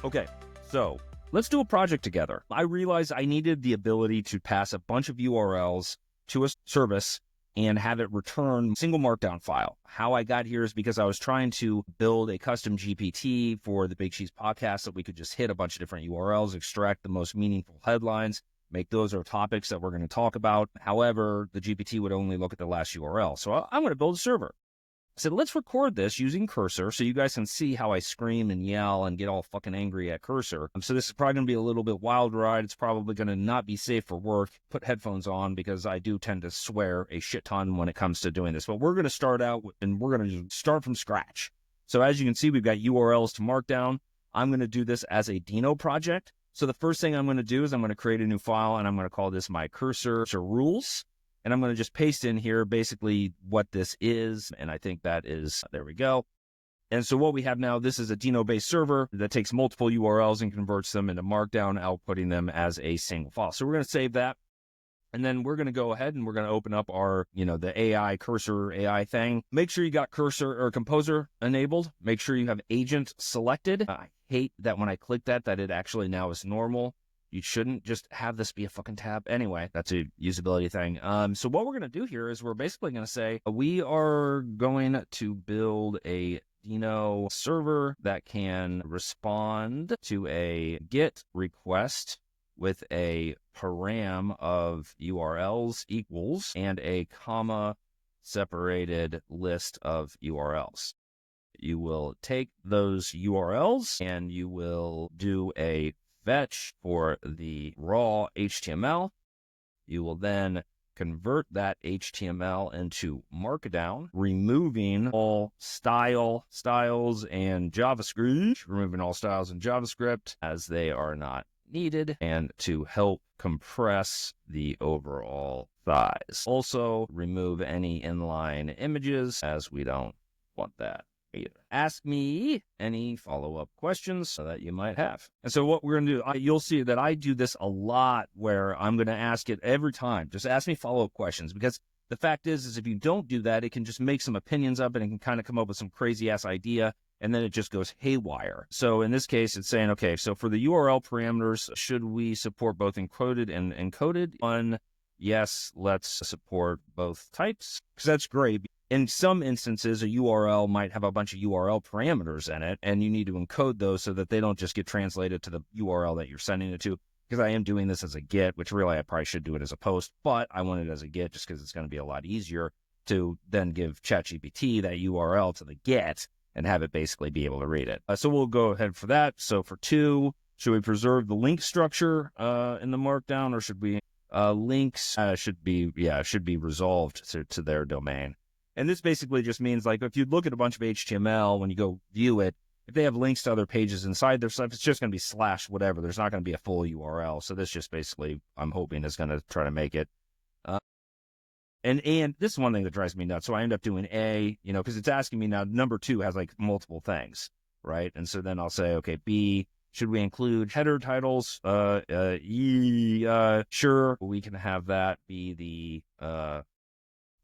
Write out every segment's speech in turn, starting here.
Okay, so let's do a project together. I realized I needed the ability to pass a bunch of URLs to a service and have it return a single markdown file. How I got here is because I was trying to build a custom GPT for the Big Cheese podcast that we could just hit a bunch of different URLs, extract the most meaningful headlines, make those our topics that we're going to talk about. However, the GPT would only look at the last URL. So I'm going to build a server. I said, let's record this using Cursor so you guys can see how I scream and yell and get all fucking angry at Cursor. So this is probably going to be a little bit wild ride. It's probably going to not be safe for work. Put headphones on because I do tend to swear a shit ton when it comes to doing this. But we're going to start out and we're going to start from scratch. So as you can see, we've got URLs to Markdown. I'm going to do this as a Deno project. So the first thing I'm going to do is I'm going to create a new file and I'm going to call this my Cursor rules. And I'm going to just paste in here basically what this is. And I think that is, there we go. And so what we have now, this is a Deno-based server that takes multiple URLs and converts them into Markdown, outputting them as a single file. So we're going to save that. And then we're going to go ahead and we're going to open up our, the AI Cursor AI thing. Make sure you got Cursor or Composer enabled. Make sure you have agent selected. I hate that when I click that it actually now is normal. You shouldn't just have this be a fucking tab. Anyway, that's a usability thing. So what we're going to do here is we're basically going to say we are going to build a Deno server that can respond to a GET request with a param of URLs equals and a comma separated list of URLs. You will take those URLs and you will do a fetch for the raw HTML. You will then convert that HTML into Markdown, removing all styles and JavaScript, removing all styles and JavaScript as they are not needed, and to help compress the overall size. Also, remove any inline images as we don't want that. Ask me any follow-up questions that you might have. And so what we're going to do, you'll see that I do this a lot where I'm going to ask it every time. Just ask me follow-up questions because the fact is if you don't do that, it can just make some opinions up and it can kind of come up with some crazy-ass idea and then it just goes haywire. So in this case, it's saying, okay, so for the URL parameters, should we support both encoded and encoded? One, yes, let's support both types because that's great. In some instances, a URL might have a bunch of URL parameters in it, and you need to encode those so that they don't just get translated to the URL that you're sending it to. Because I am doing this as a GET, which really I probably should do it as a post, but I want it as a GET just because it's going to be a lot easier to then give ChatGPT that URL to the GET and have it basically be able to read it. So we'll go ahead for that. So for 2, should we preserve the link structure in the Markdown, or should we links should be resolved to their domain? And this basically just means like if you look at a bunch of HTML, when you go view it, if they have links to other pages inside their stuff, it's just going to be slash whatever. There's not going to be a full URL. So this just basically, I'm hoping, is going to try to make it. And this is one thing that drives me nuts. So I end up doing A, because it's asking me now, number 2 has like multiple things, right? And so then I'll say, okay, B, should we include header titles? E, sure, we can have that be the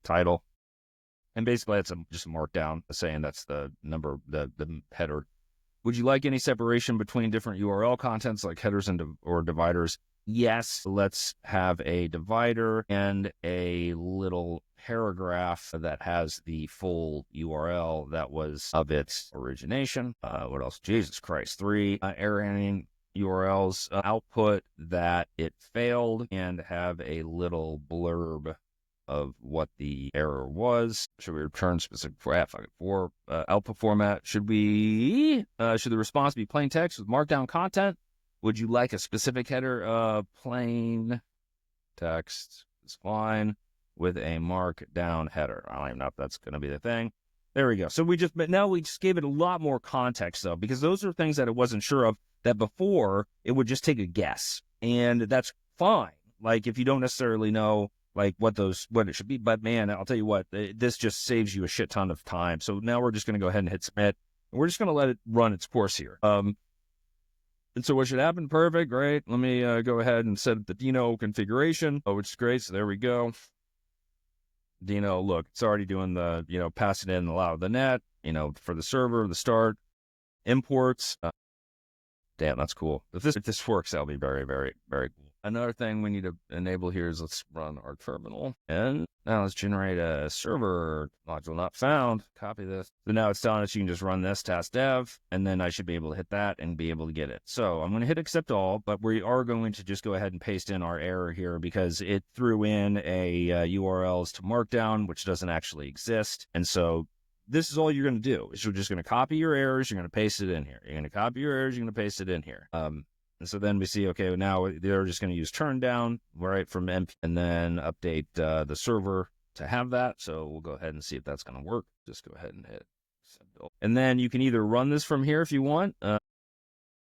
title. And basically, that's just a markdown saying that's the number, the header. Would you like any separation between different URL contents like headers or dividers? Yes, let's have a divider and a little paragraph that has the full URL that was of its origination. What else? Jesus Christ. 3, error handling URLs, output that it failed and have a little blurb of what the error was. Should we return specific for output format? Should the response be plain text with markdown content? Would you like a specific header? Plain text is fine with a markdown header. I don't even know if that's going to be the thing. There we go. So we just gave it a lot more context though, because those are things that it wasn't sure of, that before it would just take a guess, and that's fine. Like if you don't necessarily know like what it should be. But man, I'll tell you what, this just saves you a shit ton of time. So now we're just going to go ahead and hit submit. And we're just going to let it run its course here. And so what should happen? Perfect. Great. Let me go ahead and set up the Deno configuration, which is great. So there we go. Deno, look, it's already doing the, pass it in, allow the net, for the server, the start, imports. Damn, that's cool. If this works, that'll be very, very, very cool. Another thing we need to enable here is let's run our terminal. And now let's generate a server module not found. Copy this. So now it's telling us you can just run this task dev, and then I should be able to hit that and be able to get it. So I'm going to hit accept all, but we are going to just go ahead and paste in our error here because it threw in a URLs to Markdown, which doesn't actually exist. And so this is all you're going to do is you're just going to copy your errors. You're going to paste it in here. You're going to copy your errors. You're going to paste it in here. And so then we see, okay, now they're just going to use turn down, right, from MP, and then update the server to have that. So we'll go ahead and see if that's going to work. Just go ahead and hit send. And then you can either run this from here if you want,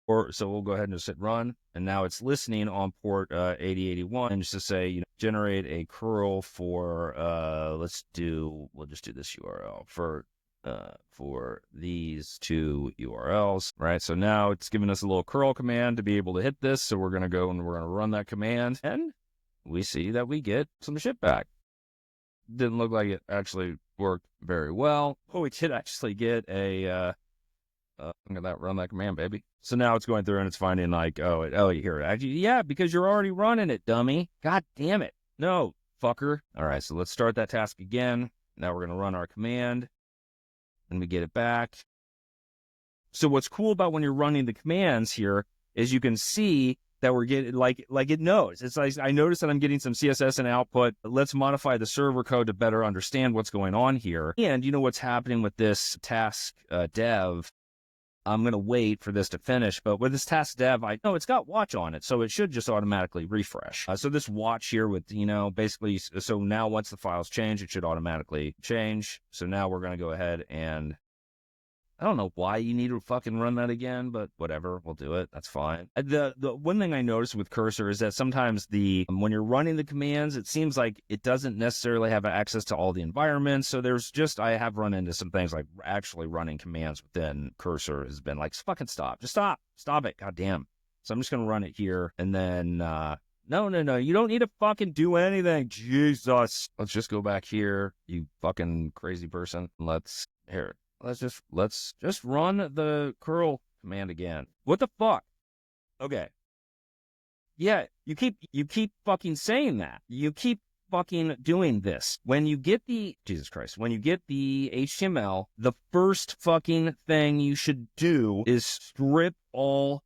or so we'll go ahead and just hit run. And now it's listening on port 8081, and just to say, generate a curl for, we'll just do this URL for these two URLs, right? So now it's giving us a little curl command to be able to hit this. So we're going to go and we're going to run that command, and we see that we get some shit back. Didn't look like it actually worked very well. Oh, we did actually get a, look at that, run that command, baby. So now it's going through and it's finding like, oh, here, actually, yeah, because you're already running it, dummy. God damn it. No, fucker. All right, so let's start that task again. Now we're going to run our command. And we get it back. So what's cool about when you're running the commands here is you can see that we're getting like it knows. It's like I noticed that I'm getting some CSS and output. Let's modify the server code to better understand what's going on here. And you know what's happening with this task dev. I'm going to wait for this to finish, but with this task dev, I know it's got watch on it, so it should just automatically refresh. So this watch here with, basically, so now once the files change, it should automatically change. So now we're going to go ahead and, I don't know why you need to fucking run that again, but whatever, we'll do it. That's fine. The one thing I noticed with Cursor is that sometimes when you're running the commands, it seems like it doesn't necessarily have access to all the environments. So I have run into some things like actually running commands within Cursor has been like, fucking stop, just stop it. God damn. So I'm just going to run it here. And then, no, you don't need to fucking do anything. Jesus. Let's just go back here, you fucking crazy person. Let's just run the curl command again. What the fuck? Okay. Yeah, you keep fucking saying that. You keep fucking doing this. When you get the HTML, the first fucking thing you should do is strip all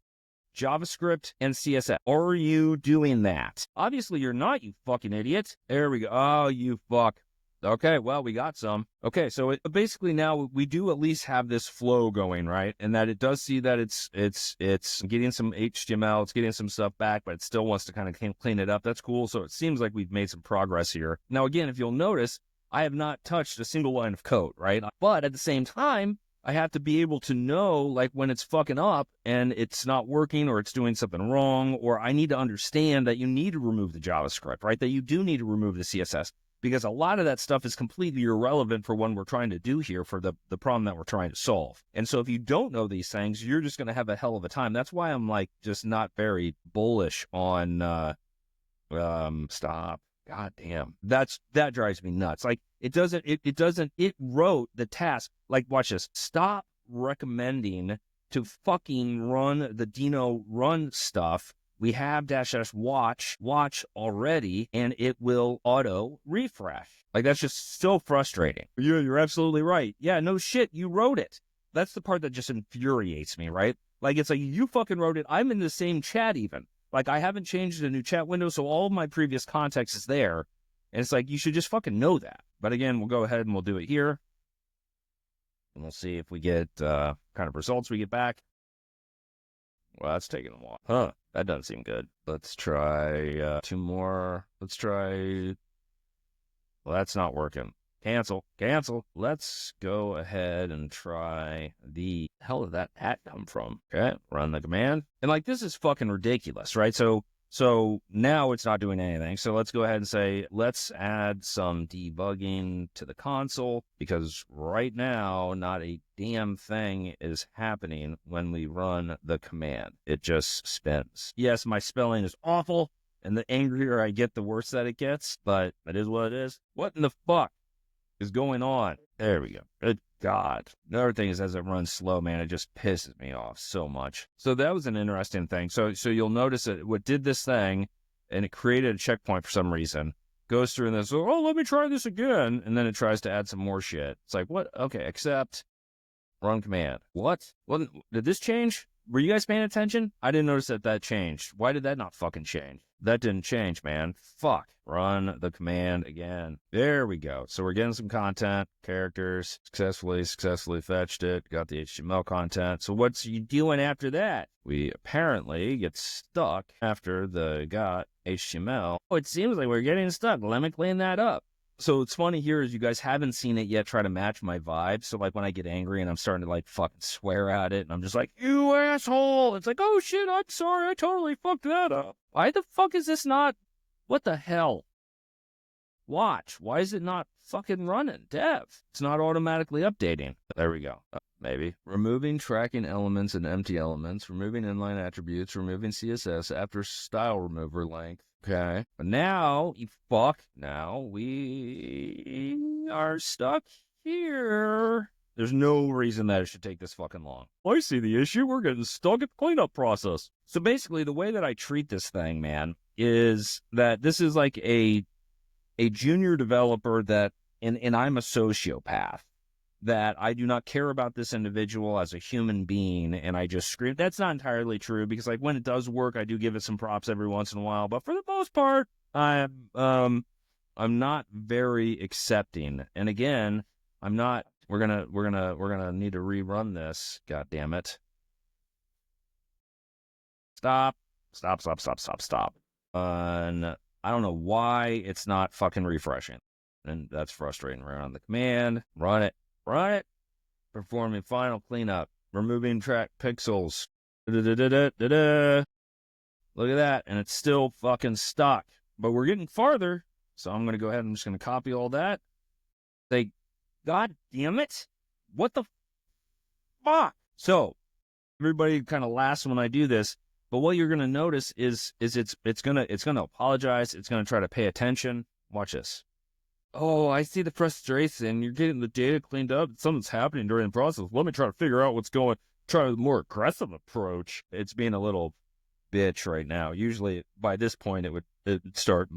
JavaScript and CSS. Are you doing that? Obviously you're not, you fucking idiot. There we go. Oh, you fuck. Okay, well, we got some. Okay, so basically now we do at least have this flow going, right? And that it does see that it's getting some HTML, it's getting some stuff back, but it still wants to kind of clean it up. That's cool. So it seems like we've made some progress here. Now, again, if you'll notice, I have not touched a single line of code, right? But at the same time, I have to be able to know, like, when it's fucking up and it's not working or it's doing something wrong, or I need to understand that you need to remove the JavaScript, right? That you do need to remove the CSS. Because a lot of that stuff is completely irrelevant for what we're trying to do here for the problem that we're trying to solve. And so if you don't know these things, you're just going to have a hell of a time. That's why I'm like just not very bullish on stop. God damn. That drives me nuts. Like it wrote the task. Like, watch this. Stop recommending to fucking run the Deno run stuff. We have --watch already, and it will auto refresh. Like, that's just so frustrating. Yeah, you're absolutely right. Yeah, no shit, you wrote it. That's the part that just infuriates me, right? Like, it's like, you fucking wrote it. I'm in the same chat even. Like, I haven't changed a new chat window, so all of my previous context is there. And it's like, you should just fucking know that. But again, we'll go ahead and we'll do it here. And we'll see if we get kind of results we get back. Well, that's taking a while. Huh. That doesn't seem good. Let's try two more. Let's try. Well, that's not working. Cancel. Let's go ahead and try the hell did that at come from? Okay, run the command. And like, this is fucking ridiculous, right? So now it's not doing anything. So let's go ahead and say, let's add some debugging to the console, because right now, not a damn thing is happening when we run the command. It just spins. Yes, my spelling is awful, and the angrier I get, the worse that it gets, but it is what it is. What in the fuck? is going on? There we go. Good God. Another thing is, as it runs slow, man, it just pisses me off so much. So that was an interesting thing. So you'll notice that what did this thing, and it created a checkpoint for some reason, goes through and then, oh, let me try this again. And then it tries to add some more shit. It's like, what? Okay, accept, run command. What? Well, did this change? Were you guys paying attention? I didn't notice that changed. Why did that not fucking change? That didn't change, man. Fuck. Run the command again. There we go. So we're getting some content, characters, successfully fetched it, got the HTML content. So what's you doing after that? We apparently get stuck after the got HTML. Oh, it seems like we're getting stuck. Let me clean that up. So it's funny here is you guys haven't seen it yet try to match my vibe. So like when I get angry and I'm starting to like fucking swear at it and I'm just like, you asshole. It's like, oh shit, I'm sorry. I totally fucked that up. Why the fuck is this not? What the hell? Watch. Why is it not fucking running? Dev. It's not automatically updating. There we go. Maybe. Removing tracking elements and empty elements. Removing inline attributes. Removing CSS after style remover length. Okay. But now, now we are stuck here. There's no reason that it should take this fucking long. I see the issue. We're getting stuck at the cleanup process. So basically, the way that I treat this thing, man, is that this is like a junior developer that, and I'm a sociopath, that I do not care about this individual as a human being, and I just scream. That's not entirely true, because like when it does work, I do give it some props every once in a while, but for the most part, I'm not very accepting. And again, I'm not. We're gonna need to rerun this. God damn it! Stop. And I don't know why it's not fucking refreshing, and that's frustrating. Run the command, run it. Performing final cleanup. Removing track pixels. Look at that. And it's still fucking stuck. But we're getting farther. So I'm going to go ahead and I'm just going to copy all that. Say, God damn it. What the fuck? So everybody kind of laughs when I do this. But what you're going to notice is it's going to apologize. It's going to try to pay attention. Watch this. Oh, I see the frustration. You're getting the data cleaned up. Something's happening during the process. Let me try to figure out what's going. Try a more aggressive approach. It's being a little bitch right now. Usually by this point, it'd start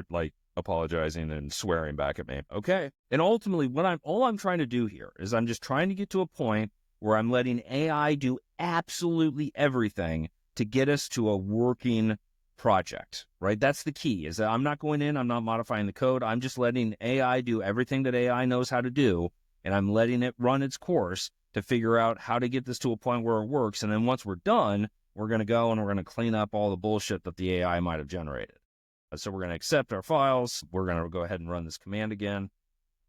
like apologizing and swearing back at me. Okay. And ultimately, all I'm trying to do here is I'm just trying to get to a point where I'm letting AI do absolutely everything to get us to a working project, right? That's the key, is that I'm not going in, I'm not modifying the code. I'm just letting AI do everything that AI knows how to do, and I'm letting it run its course to figure out how to get this to a point where it works. And then once we're done, we're going to go and we're going to clean up all the bullshit that the AI might have generated. So we're going to accept our files. We're going to go ahead and run this command again.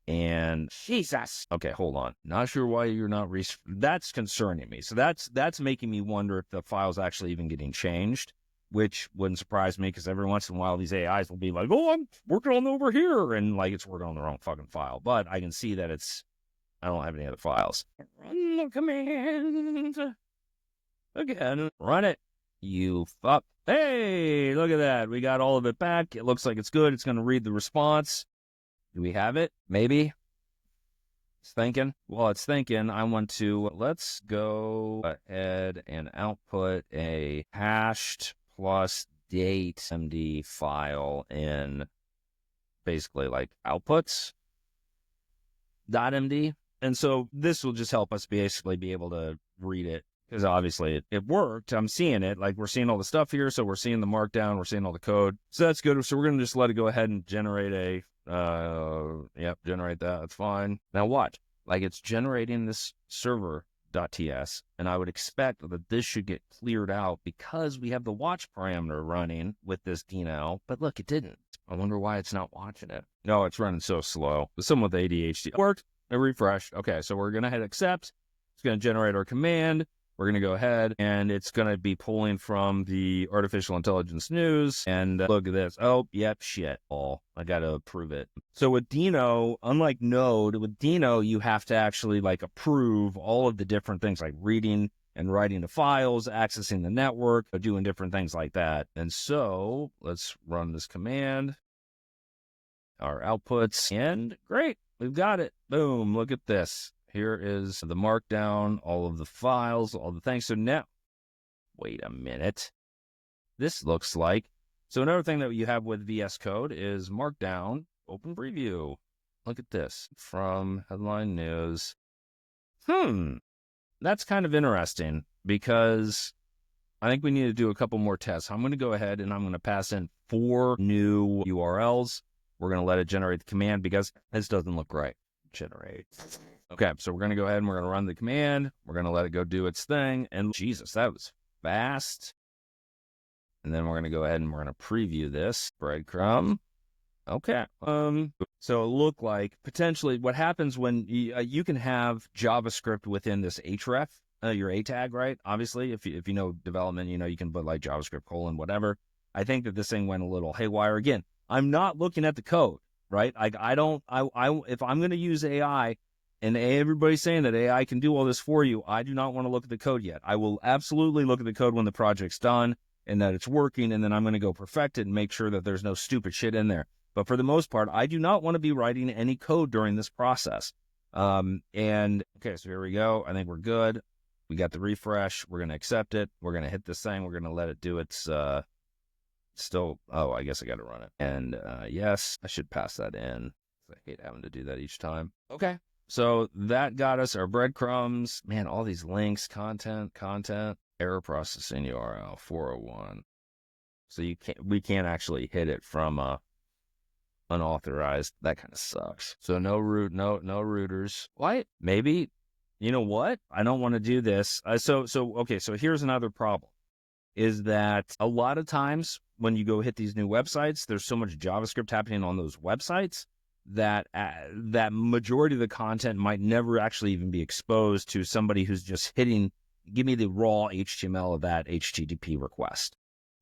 And Jesus. Okay, hold on. Not sure why you're not that's concerning me. So that's making me wonder if the file's actually even getting changed, which wouldn't surprise me, because every once in a while these AIs will be like, oh, I'm working on over here, and like it's working on the wrong fucking file. But I can see that I don't have any other files. Run the command again. Run it. You fuck. Hey, look at that. We got all of it back. It looks like it's good. It's going to read the response. Do we have it? Maybe. It's thinking. While it's thinking, let's go ahead and output a hashed plus date MD file in basically like outputs.md. And so this will just help us basically be able to read it, because obviously it worked. I'm seeing it. Like, we're seeing all the stuff here. So we're seeing the markdown. We're seeing all the code. So that's good. So we're going to just let it go ahead and generate generate that. That's fine. Now watch. Like, it's generating this server.ts, and I would expect that this should get cleared out because we have the watch parameter running with this Deno. But look, it didn't. I wonder why it's not watching it. No, it's running so slow. Someone with ADHD. It worked. It refreshed. Okay, so we're going to hit accept. It's going to generate our command. We're going to go ahead, and it's going to be pulling from the artificial intelligence news. And look at this. Oh, yep, shit. Oh, I got to approve it. So with Deno, unlike Node, with Deno, you have to actually like approve all of the different things, like reading and writing the files, accessing the network, doing different things like that. And so let's run this command, our outputs, and great. We've got it. Boom. Look at this. Here is the markdown, all of the files, all the things. So now, wait a minute. This looks like, so another thing that you have with VS Code is Markdown, open preview. Look at this from headline news. That's kind of interesting because I think we need to do a couple more tests. I'm going to go ahead and I'm going to pass in 4 new URLs. We're going to let it generate the command because this doesn't look right. Generate. Okay, so we're going to go ahead and we're going to run the command. We're going to let it go do its thing. And Jesus, that was fast. And then we're going to go ahead and we're going to preview this. Breadcrumb. Okay. So it looked like potentially what happens when you can have JavaScript within this href, your A tag, right? Obviously, if you know development, you can put like JavaScript : whatever. I think that this thing went a little haywire. Again, I'm not looking at the code, right? If I'm going to use AI and everybody's saying that AI can do all this for you, I do not want to look at the code yet. I will absolutely look at the code when the project's done and that it's working, and then I'm going to go perfect it and make sure that there's no stupid shit in there. But for the most part, I do not want to be writing any code during this process. Okay, so here we go. I think we're good. We got the refresh. We're going to accept it. We're going to hit this thing. We're going to let it do its I guess I got to run it. And yes, I should pass that in. I hate having to do that each time. Okay. So that got us our breadcrumbs. Man, all these links, content, error processing URL 401. So we can't actually hit it from unauthorized. That kind of sucks. So no rooters. Why? Maybe, you know what? I don't want to do this. So here's another problem is that a lot of times when you go hit these new websites, there's so much JavaScript happening on those websites that that majority of the content might never actually even be exposed to somebody who's just hitting, give me the raw HTML of that HTTP request.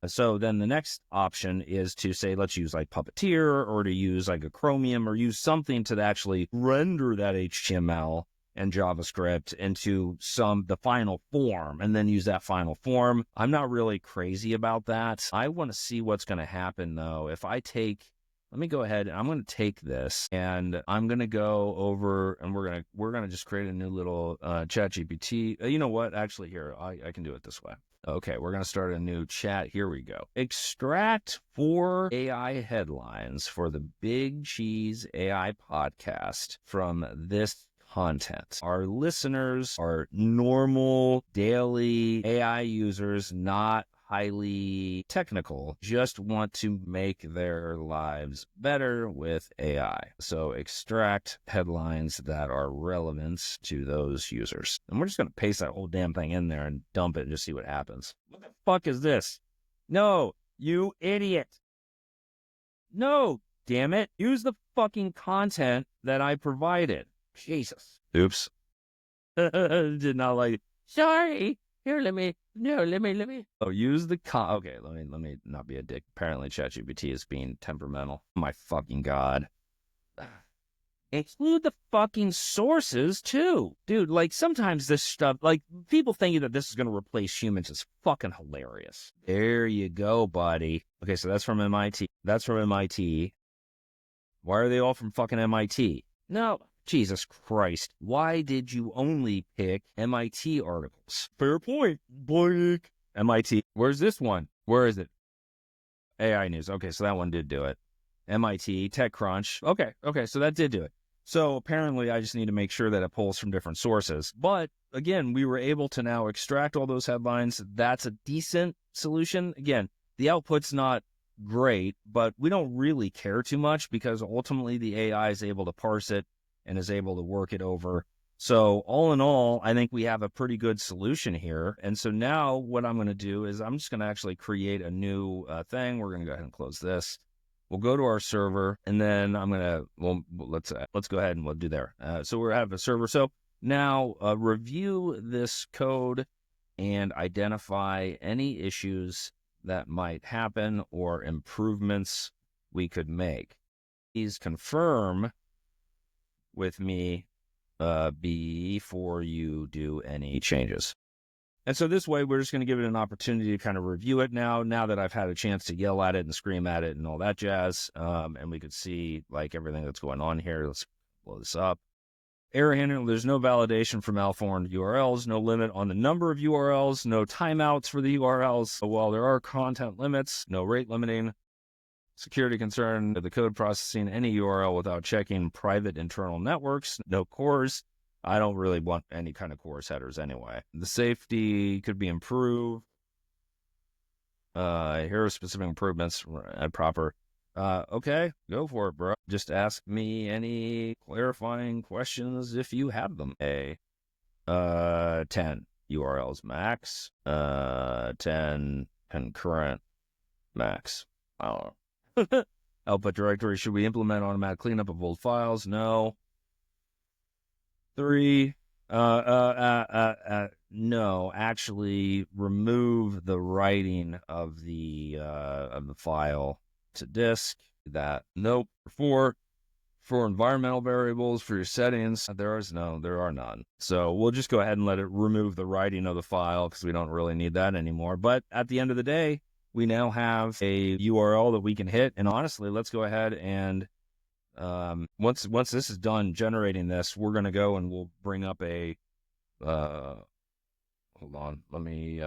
So then the next option is to say, let's use like Puppeteer or to use like a Chromium or use something to actually render that HTML and JavaScript into the final form and then use that final form. I'm not really crazy about that. I want to see what's going to happen though. If I let me go ahead and I'm going to take this and I'm going to go over and we're going to just create a new little ChatGPT. You know what? Actually here, I can do it this way. Okay, we're going to start a new chat. Here we go. Extract 4 AI headlines for the BigCheeseAI podcast from this content. Our listeners are normal, daily AI users, not highly technical, just want to make their lives better with AI. So extract headlines that are relevant to those users. And we're just going to paste that whole damn thing in there and dump it and just see what happens. What the fuck is this? No, you idiot. No, damn it. Use the fucking content that I provided. Jesus. Oops. Did not like it. Sorry. Here, let me. Oh, use the okay, let me not be a dick. Apparently, ChatGPT is being temperamental. My fucking God. Include the fucking sources, too. Dude, like, sometimes this stuff, like, people thinking that this is going to replace humans is fucking hilarious. There you go, buddy. Okay, so that's from MIT. Why are they all from fucking MIT? No. Jesus Christ, why did you only pick MIT articles? Fair point, Blake. MIT. Where's this one? Where is it? AI News. Okay, so that one did do it. MIT, TechCrunch. Okay, so that did do it. So apparently I just need to make sure that it pulls from different sources. But again, we were able to now extract all those headlines. That's a decent solution. Again, the output's not great, but we don't really care too much because ultimately the AI is able to parse it and is able to work it over. So all in all, I think we have a pretty good solution here. And so now what I'm going to do is I'm just going to actually create a new thing. We're going to go ahead and close this. We'll go to our server, and then I'm going to, let's go ahead and we'll do there. So we have a server. So now review this code and identify any issues that might happen or improvements we could make. Please confirm with me before you do any changes. And so this way, we're just going to give it an opportunity to kind of review it now that I've had a chance to yell at it and scream at it and all that jazz. And we could see like everything that's going on here. Let's blow this up. Error handling, there's no validation for malformed URLs, no limit on the number of URLs, no timeouts for the URLs. While there are content limits, no rate limiting. Security concern, the code processing any URL without checking private internal networks, no CORS. I don't really want any kind of CORS headers anyway. The safety could be improved. Here are specific improvements at proper. Okay, go for it, bro. Just ask me any clarifying questions if you have them. 10 URLs max. 10 concurrent max. I don't know. Output directory, should we implement automatic cleanup of old files? No. 3. No, actually remove the writing of the file to disk. That nope. 4, for environmental variables for your settings, there are none. So we'll just go ahead and let it remove the writing of the file because we don't really need that anymore. But at the end of the day, we now have a URL that we can hit. And honestly, let's go ahead and once this is done generating this, we're going to go and we'll bring up a hold on, let me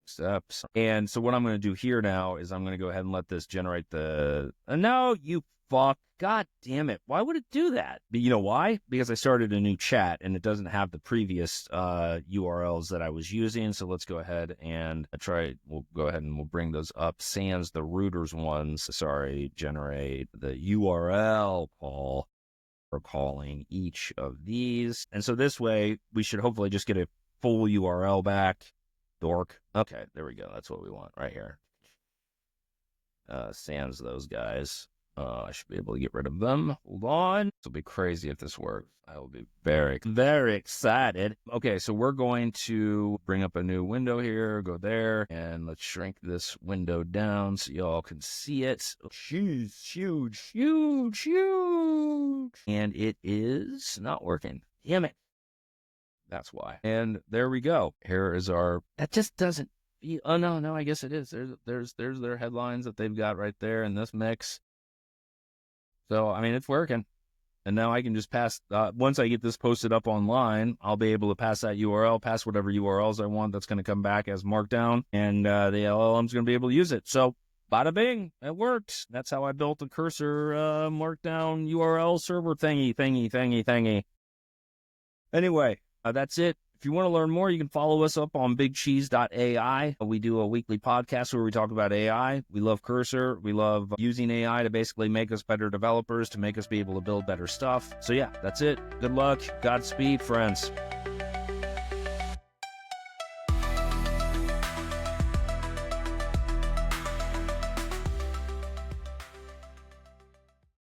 steps. And so what I'm going to do here now is I'm going to go ahead and let this generate the no, you fuck, god damn it, why would it do that? But you know why? Because I started a new chat and it doesn't have the previous URLs that I was using. So let's go ahead and we'll go ahead and we'll bring those up sans the rooters ones. Sorry, generate the URL call for calling each of these. And so this way we should hopefully just get a full URL back. Dork. Okay, there we go. That's what we want right here. Sans those guys. I should be able to get rid of them. Hold on. This will be crazy if this works. I will be very, very excited. Okay, so we're going to bring up a new window here. Go there. And let's shrink this window down so y'all can see it. Huge, huge, huge, huge. And it is not working. Damn it. That's why. And there we go. Here is our, that just doesn't, oh no, I guess it is. There's their headlines that they've got right there in this mix. So, I mean, it's working. And now I can just pass, once I get this posted up online, I'll be able to pass that URL, pass whatever URLs I want that's going to come back as Markdown, and the LLM's going to be able to use it. So, bada bing, it works. That's how I built a cursor Markdown URL server thingy. Anyway, that's it. If you want to learn more, you can follow us up on BigCheeseAI. We do a weekly podcast where we talk about AI. We love Cursor. We love using AI to basically make us better developers, to make us be able to build better stuff. So yeah, that's it. Good luck. Godspeed, friends.